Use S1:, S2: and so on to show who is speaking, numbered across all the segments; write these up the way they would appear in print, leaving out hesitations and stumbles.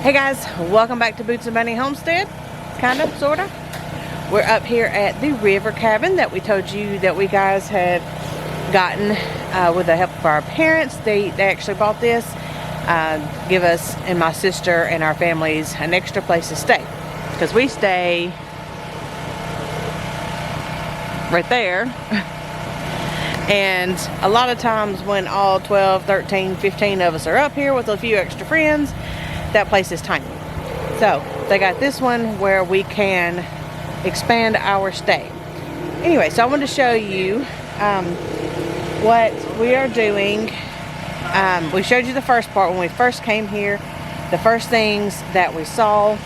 S1: Hey guys, welcome back to Boots and Bounty Homestead. Kinda, sorta. We're up here at the river cabin that we told you that we guys had gotten with the help of our parents. They actually bought this, give us and my sister and our families an extra place to stay. Because we stay right there. And a lot of times when all 12, 13, 15 of us are up here with a few extra friends, that place is tiny. So they got this one where we can expand our stay. Anyway, so I wanted to show you what we are doing. We showed you the first part when we first came here, the first things that we saw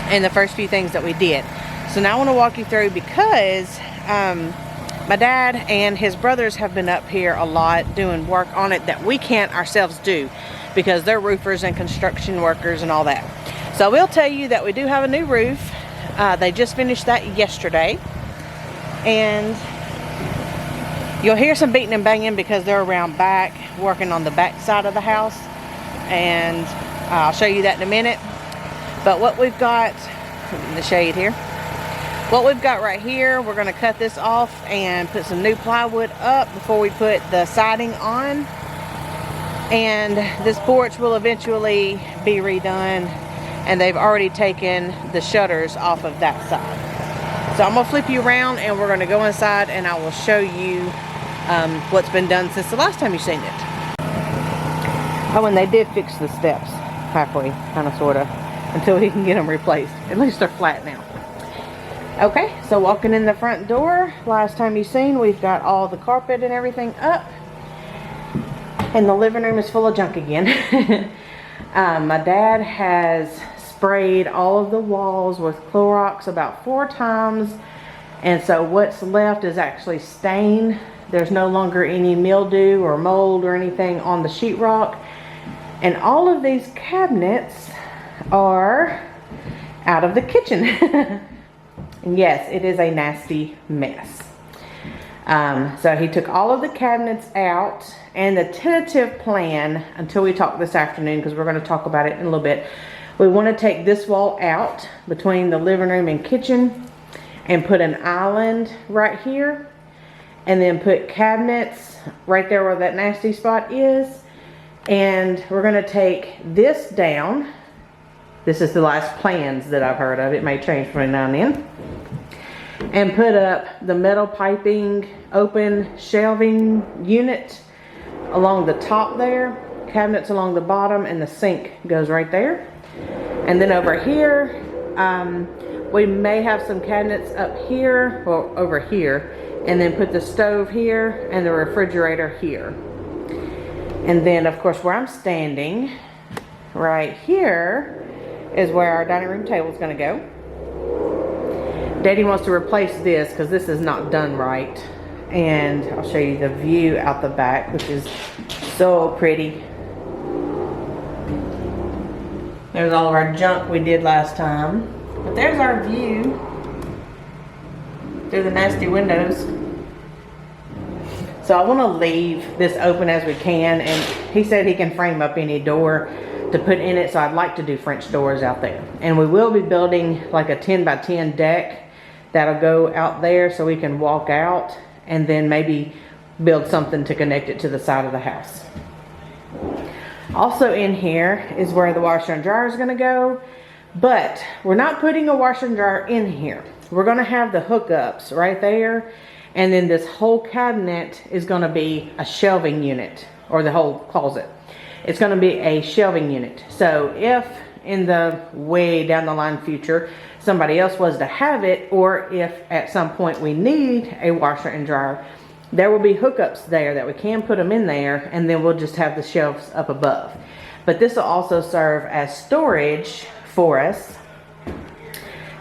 S1: and the first few things that we did. So now I want to walk you through because my dad and his brothers have been up here a lot doing work on it that we can't ourselves do because they're roofers and construction workers and all that. So I will tell you that we do have a new roof. They just finished that yesterday. And you'll hear some beating and banging because they're around back working on the back side of the house. And I'll show you that in a minute. But what we've got in the shade here, what we've got right here, we're going to cut this off and put some new plywood up before we put the siding on. And this porch will eventually be redone, and they've already taken the shutters off of that side. So I'm going to flip you around and we're going to go inside and I will show you what's been done since the last time you've seen it. Oh, and they did fix the steps halfway, kind of, sort of, until he can get them replaced. At least they're flat now. Okay, so walking in the front door, last time you've seen, we've got all the carpet and everything up. And the living room is full of junk again. My dad has sprayed all of the walls with Clorox about 4 times. And so what's left is actually stain. There's no longer any mildew or mold or anything on the sheetrock. And all of these cabinets are out of the kitchen. And yes, it is a nasty mess. So he took all of the cabinets out, and the tentative plan until we talk this afternoon, because we're going to talk about it in a little bit, we want to take this wall out between the living room and kitchen and put an island right here, and then put cabinets right there where that nasty spot is. And we're going to take this down. This is the last plans that I've heard of. It may change from now and then. And put up the metal piping open shelving unit along the top there, cabinets along the bottom, and the sink goes right there. And then over here, we may have some cabinets up here, well, over here, and then put the stove here and the refrigerator here. And then, of course, where I'm standing right here is where our dining room table is going to go. Daddy wants to replace this because this is not done right. And I'll show you the view out the back, which is so pretty. There's all of our junk we did last time. But there's our view through the nasty windows. So I want to leave this open as we can. And he said he can frame up any door to put in it. So I'd like to do French doors out there. And we will be building like a 10 by 10 deck that'll go out there so we can walk out, and then maybe build something to connect it to the side of the house. Also in here is where the washer and dryer is going to go, but we're not putting a washer and dryer in here. We're going to have the hookups right there, and then this whole cabinet is going to be a shelving unit, or the whole closet. It's going to be a shelving unit. So if in the way down the line future somebody else was to have it, or if at some point we need a washer and dryer, there will be hookups there that we can put them in there, and then we'll just have the shelves up above. But this will also serve as storage for us,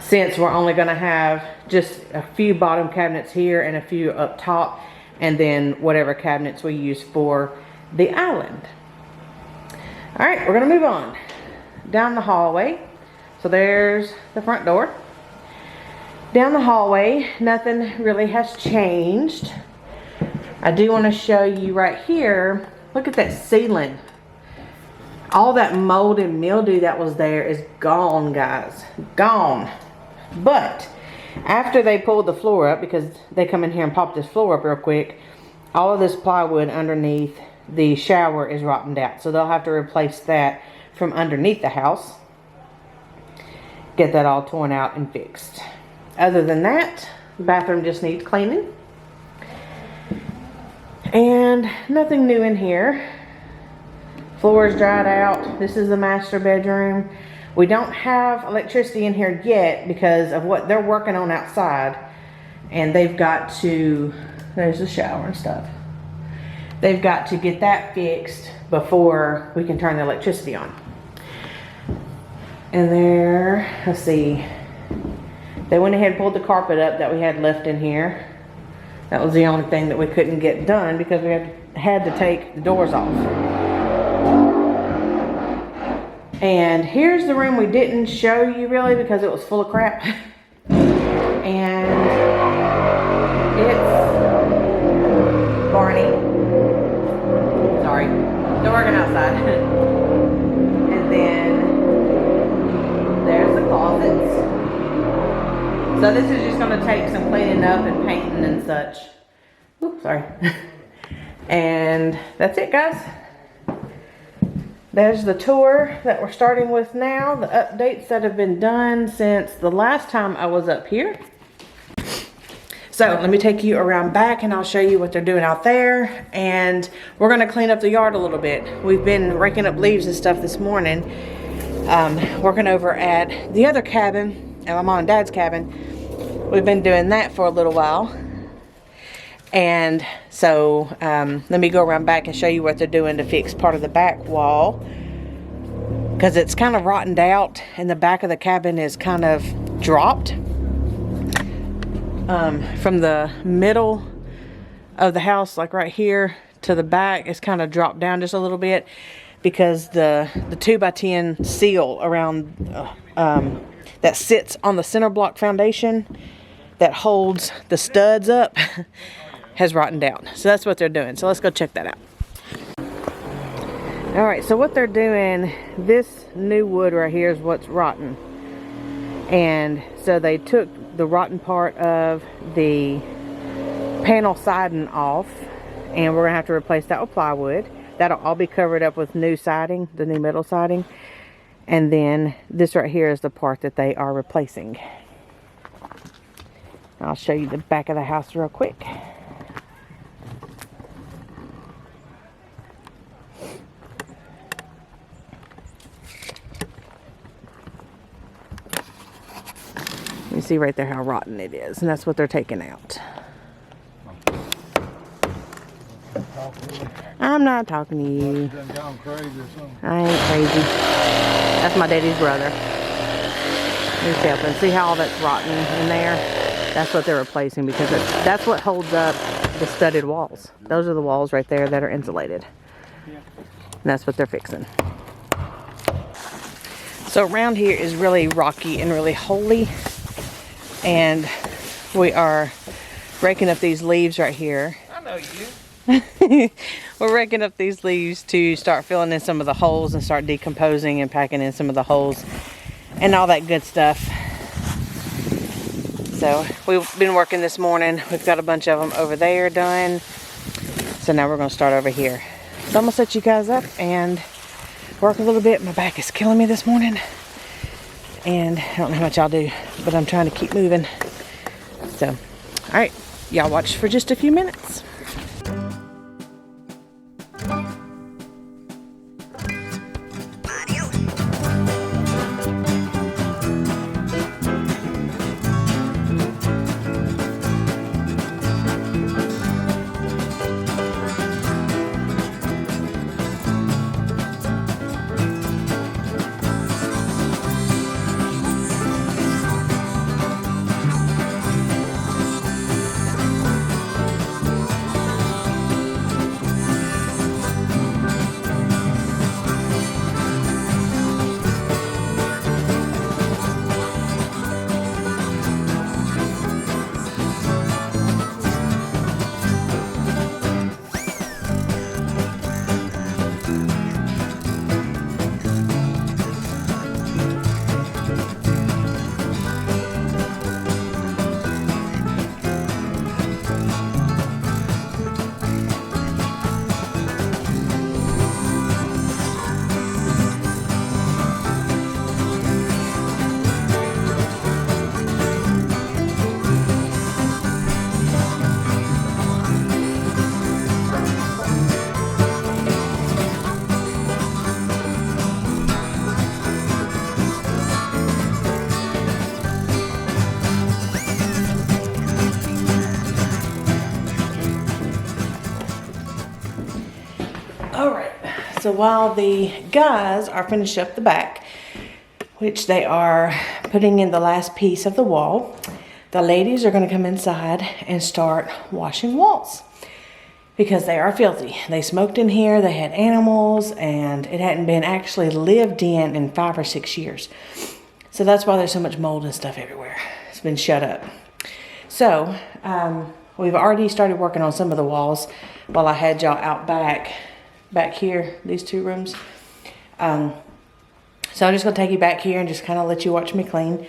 S1: since we're only going to have just a few bottom cabinets here and a few up top, and then whatever cabinets we use for the island. All right, we're going to move on down the hallway. So there's the front door. Down the hallway, nothing really has changed. I do want to show you right here, look at that ceiling. All that mold and mildew that was there is gone, guys. Gone. But after they pulled the floor up, because they come in here and pop this floor up real quick, all of this plywood underneath the shower is rotted out. So they'll have to replace that from underneath the house. Get that all torn out and fixed. Other than that, the bathroom just needs cleaning. And nothing new in here. Floor is dried out. This is the master bedroom. We don't have electricity in here yet because of what they're working on outside. And they've got to, there's the shower and stuff. They've got to get that fixed before we can turn the electricity on. And there, let's see. They went ahead and pulled the carpet up that we had left in here. That was the only thing that we couldn't get done because we had to take the doors off. And here's the room we didn't show you really because it was full of crap. And it's Barney. Sorry, they're working outside. And then there's the closets. So this is just going to take some cleaning up and painting and such. Oops, sorry. And that's it, guys. There's the tour that we're starting with now. The updates that have been done since the last time I was up here. So let me take you around back and I'll show you what they're doing out there. And we're going to clean up the yard a little bit. We've been raking up leaves and stuff this morning. Working over at the other cabin, at my mom and dad's cabin. We've been doing that for a little while. And so let me go around back and show you what they're doing to fix part of the back wall, because it's kind of rotted out and the back of the cabin is kind of dropped from the middle of the house, like right here, to the back. It's kind of dropped down just a little bit because the 2x10 seal around that sits on the center block foundation that holds the studs up has rotted out. So that's what they're doing. So let's go check that out. All right, so what they're doing, this new wood right here is what's rotten. And so they took the rotten part of the panel siding off, and we're gonna have to replace that with plywood. That'll all be covered up with new siding, the new metal siding. And then this right here is the part that they are replacing. I'll show you the back of the house real quick. You see right there how rotten it is, and that's what they're taking out. I'm not talking to you. I ain't crazy. That's my daddy's brother. He's helping. See how all that's rotten in there? That's what they're replacing, because that's what holds up the studded walls. Those are the walls right there that are insulated. And that's what they're fixing. So around here is really rocky and really holy. And we are raking up these leaves right here.
S2: I know you.
S1: We're raking up these leaves to start filling in some of the holes and start decomposing and packing in some of the holes and all that good stuff. So we've been working this morning. We've got a bunch of them over there done. So now we're going to start over here. So I'm going to set you guys up and work a little bit. My back is killing me this morning. And I don't know how much I'll do, but I'm trying to keep moving. So, all right. Y'all watch for just a few minutes. So while the guys are finished up the back, which they are putting in the last piece of the wall, the ladies are going to come inside and start washing walls because they are filthy. They smoked in here, they had animals, and it hadn't been actually lived in 5 or 6 years. So that's why there's so much mold and stuff everywhere. It's been shut up. So we've already started working on some of the walls while I had y'all out back here, these 2 rooms. So I'm just gonna take you back here and just kind of let you watch me clean.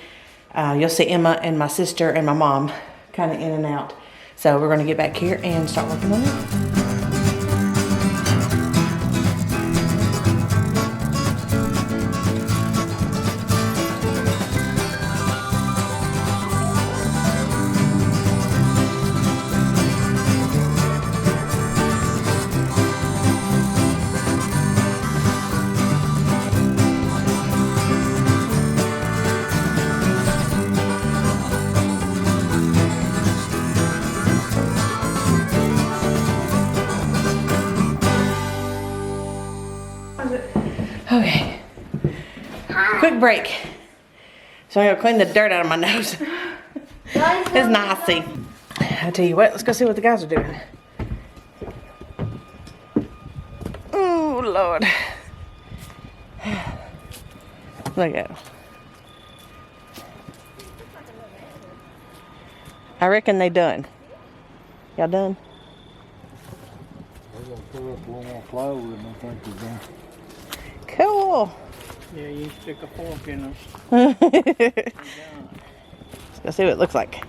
S1: You'll see Emma and my sister and my mom kind of in and out. So we're gonna get back here and start working on it. Okay, quick break. So I'm gonna clean the dirt out of my nose. It's nasty. I tell you what, let's go see what the guys are doing. Oh Lord. Look at them. I reckon they done. Y'all done?
S2: We're gonna put up a little more plywood and I think we're done.
S1: Cool.
S3: Yeah, you stick a fork in us.
S1: Let's go see what it looks like.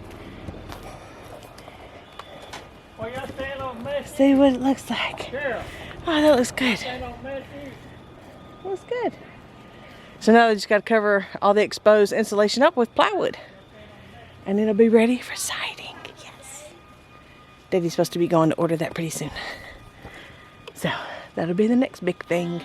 S3: Well, y'all stand on mess.
S1: See what it looks like.
S3: Girl,
S1: Oh, that looks good.
S3: stand on mess.
S1: Looks good. So now they just got to cover all the exposed insulation up with plywood. And it'll be ready for siding. Yes. Daddy's supposed to be going to order that pretty soon. So that'll be the next big thing.